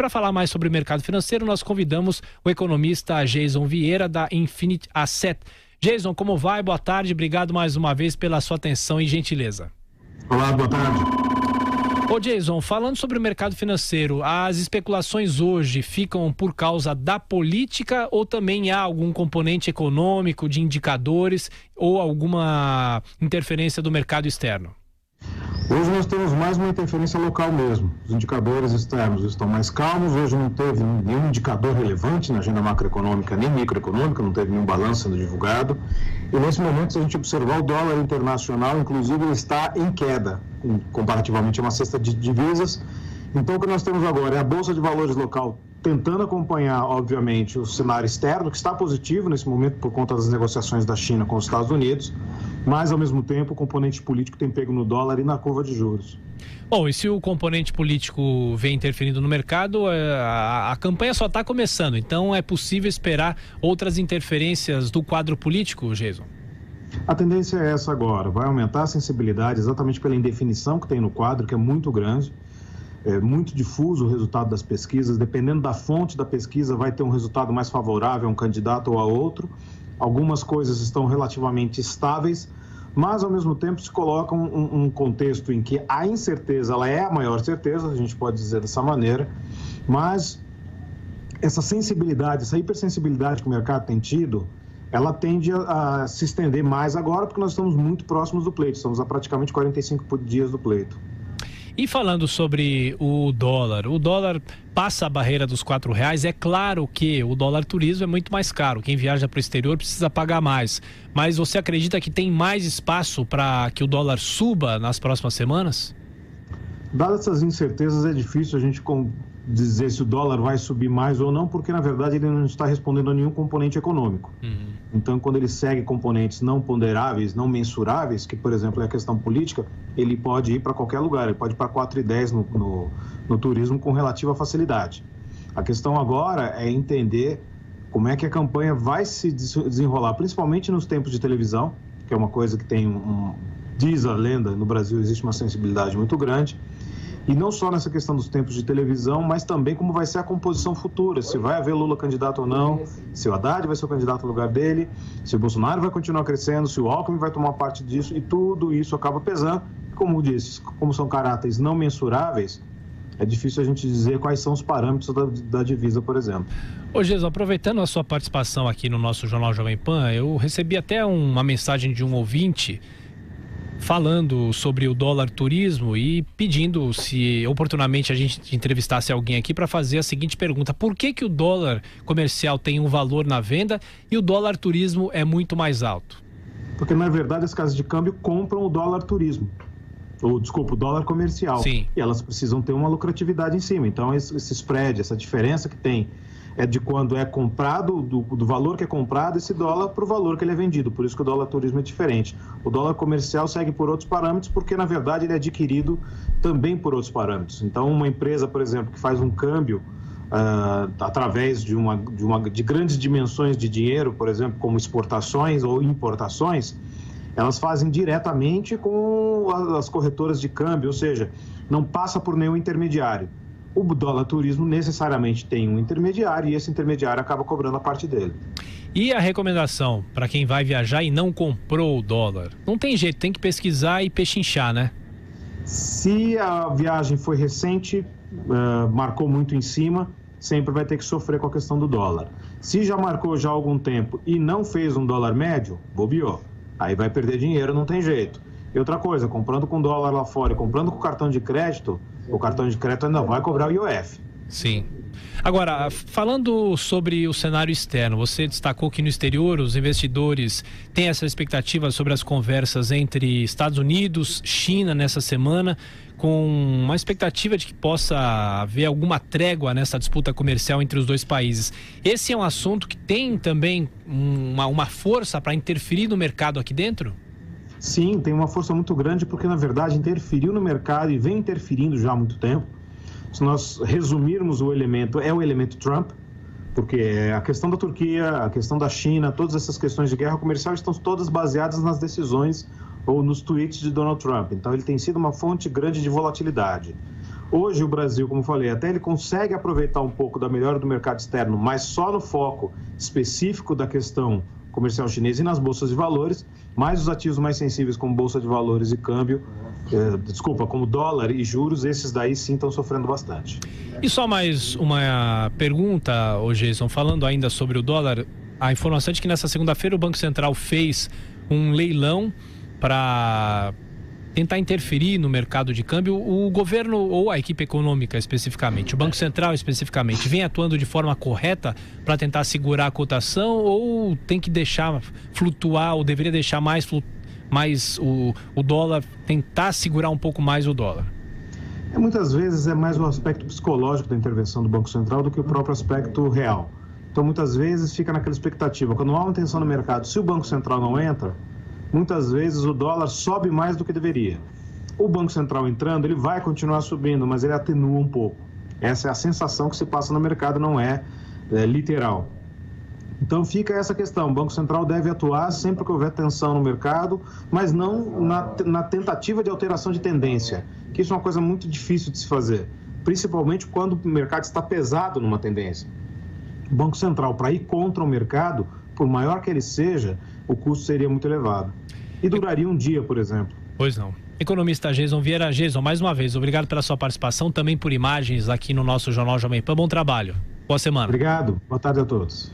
para falar mais sobre o mercado financeiro, nós convidamos o economista Jason Vieira, da Infinity Asset. Jason, como vai? Boa tarde, obrigado mais uma vez pela sua atenção e gentileza. Olá, boa tarde. Ô Jason, falando sobre o mercado financeiro, as especulações hoje ficam por causa da política ou também há algum componente econômico, de indicadores ou alguma interferência do mercado externo? Hoje nós temos mais uma interferência local mesmo. Os indicadores externos estão mais calmos. Hoje não teve nenhum indicador relevante na agenda macroeconômica nem microeconômica, não teve nenhum balanço sendo divulgado. E nesse momento, se a gente observar o dólar internacional, inclusive, ele está em queda, comparativamente a uma cesta de divisas. Então, o que nós temos agora é a Bolsa de Valores local tentando acompanhar, obviamente, o cenário externo, que está positivo nesse momento por conta das negociações da China com os Estados Unidos, mas, ao mesmo tempo, o componente político tem pego no dólar e na curva de juros. Bom, e se o componente político vem interferindo no mercado, a campanha só está começando, então é possível esperar outras interferências do quadro político, Jason? A tendência é essa agora, vai aumentar a sensibilidade exatamente pela indefinição que tem no quadro, que é muito grande. É muito difuso o resultado das pesquisas, dependendo da fonte da pesquisa vai ter um resultado mais favorável a um candidato ou a outro. Algumas coisas estão relativamente estáveis, mas ao mesmo tempo se coloca um contexto em que a incerteza ela é a maior certeza, a gente pode dizer dessa maneira, mas essa sensibilidade, essa hipersensibilidade que o mercado tem tido, ela tende a se estender mais agora porque nós estamos muito próximos do pleito, estamos a praticamente 45 dias do pleito. E falando sobre o dólar passa a barreira dos R$4. É claro que o dólar turismo é muito mais caro. Quem viaja para o exterior precisa pagar mais. Mas você acredita que tem mais espaço para que o dólar suba nas próximas semanas? Dadas essas incertezas, é difícil a gente dizer se o dólar vai subir mais ou não, porque na verdade ele não está respondendo a nenhum componente econômico. Então, quando ele segue componentes não ponderáveis, não mensuráveis, que por exemplo é a questão política, ele pode ir para qualquer lugar, ele pode ir para 4,10 no turismo com relativa facilidade. A questão agora é entender como é que a campanha vai se desenrolar, principalmente nos tempos de televisão, que é uma coisa que tem diz a lenda, no Brasil existe uma sensibilidade muito grande. E não só nessa questão dos tempos de televisão, mas também como vai ser a composição futura, se vai haver Lula candidato ou não, se o Haddad vai ser o candidato no lugar dele, se o Bolsonaro vai continuar crescendo, se o Alckmin vai tomar parte disso, e tudo isso acaba pesando. Como disse, como são caráteres não mensuráveis, é difícil a gente dizer quais são os parâmetros da divisa, por exemplo. Ô Jesus, aproveitando a sua participação aqui no nosso Jornal Jovem Pan, eu recebi até uma mensagem de um ouvinte falando sobre o dólar turismo e pedindo se oportunamente a gente entrevistasse alguém aqui para fazer a seguinte pergunta: por que o dólar comercial tem um valor na venda e o dólar turismo é muito mais alto? Porque na verdade as casas de câmbio compram o dólar turismo, ou desculpa, o dólar comercial. Sim. E elas precisam ter uma lucratividade em cima, então esse spread, essa diferença que tem é de quando é comprado, do valor que é comprado esse dólar para o valor que ele é vendido. Por isso que o dólar turismo é diferente. O dólar comercial segue por outros parâmetros, porque na verdade ele é adquirido também por outros parâmetros. Então uma empresa, por exemplo, que faz um câmbio através de grandes dimensões de dinheiro, por exemplo, como exportações ou importações, elas fazem diretamente com as corretoras de câmbio, ou seja, não passa por nenhum intermediário. O dólar turismo necessariamente tem um intermediário e esse intermediário acaba cobrando a parte dele. E a recomendação para quem vai viajar e não comprou o dólar? Não tem jeito, tem que pesquisar e pechinchar, né? Se a viagem foi recente, marcou muito em cima, sempre vai ter que sofrer com a questão do dólar. Se já marcou já há algum tempo e não fez um dólar médio, bobeou. Aí vai perder dinheiro, não tem jeito. E outra coisa, comprando com dólar lá fora e comprando com cartão de crédito, o cartão de crédito ainda vai cobrar o IOF. Sim. Agora, falando sobre o cenário externo, você destacou que no exterior os investidores têm essa expectativa sobre as conversas entre Estados Unidos, China nessa semana, com uma expectativa de que possa haver alguma trégua nessa disputa comercial entre os dois países. Esse é um assunto que tem também uma força para interferir no mercado aqui dentro? Sim, tem uma força muito grande porque, na verdade, interferiu no mercado e vem interferindo já há muito tempo. Se nós resumirmos o elemento, é o elemento Trump, porque a questão da Turquia, a questão da China, todas essas questões de guerra comercial estão todas baseadas nas decisões ou nos tweets de Donald Trump. Então, ele tem sido uma fonte grande de volatilidade. Hoje o Brasil, como falei, até ele consegue aproveitar um pouco da melhora do mercado externo, mas só no foco específico da questão comercial chinesa e nas bolsas de valores, mas os ativos mais sensíveis como bolsa de valores e câmbio, como dólar e juros, esses daí sim estão sofrendo bastante. E só mais uma pergunta, Jason, falando ainda sobre o dólar, a informação é de que nessa segunda-feira o Banco Central fez um leilão para tentar interferir no mercado de câmbio. O governo ou a equipe econômica especificamente, o Banco Central especificamente, vem atuando de forma correta para tentar segurar a cotação ou tem que deixar flutuar, ou deveria deixar mais o dólar, tentar segurar um pouco mais o dólar? Muitas vezes é mais o aspecto psicológico da intervenção do Banco Central do que o próprio aspecto real. Então muitas vezes fica naquela expectativa, quando há uma tensão no mercado, se o Banco Central não entra, muitas vezes o dólar sobe mais do que deveria. O Banco Central entrando, ele vai continuar subindo, mas ele atenua um pouco. Essa é a sensação que se passa no mercado, não é literal. Então fica essa questão, o Banco Central deve atuar sempre que houver tensão no mercado, mas não na tentativa de alteração de tendência, que isso é uma coisa muito difícil de se fazer, principalmente quando o mercado está pesado numa tendência. O Banco Central, para ir contra o mercado, por maior que ele seja, o custo seria muito elevado. E duraria um dia, por exemplo. Pois não. Economista Jason Vieira. Jason, mais uma vez, obrigado pela sua participação, também por imagens aqui no nosso Jornal Jovem Pan. Bom trabalho. Boa semana. Obrigado. Boa tarde a todos.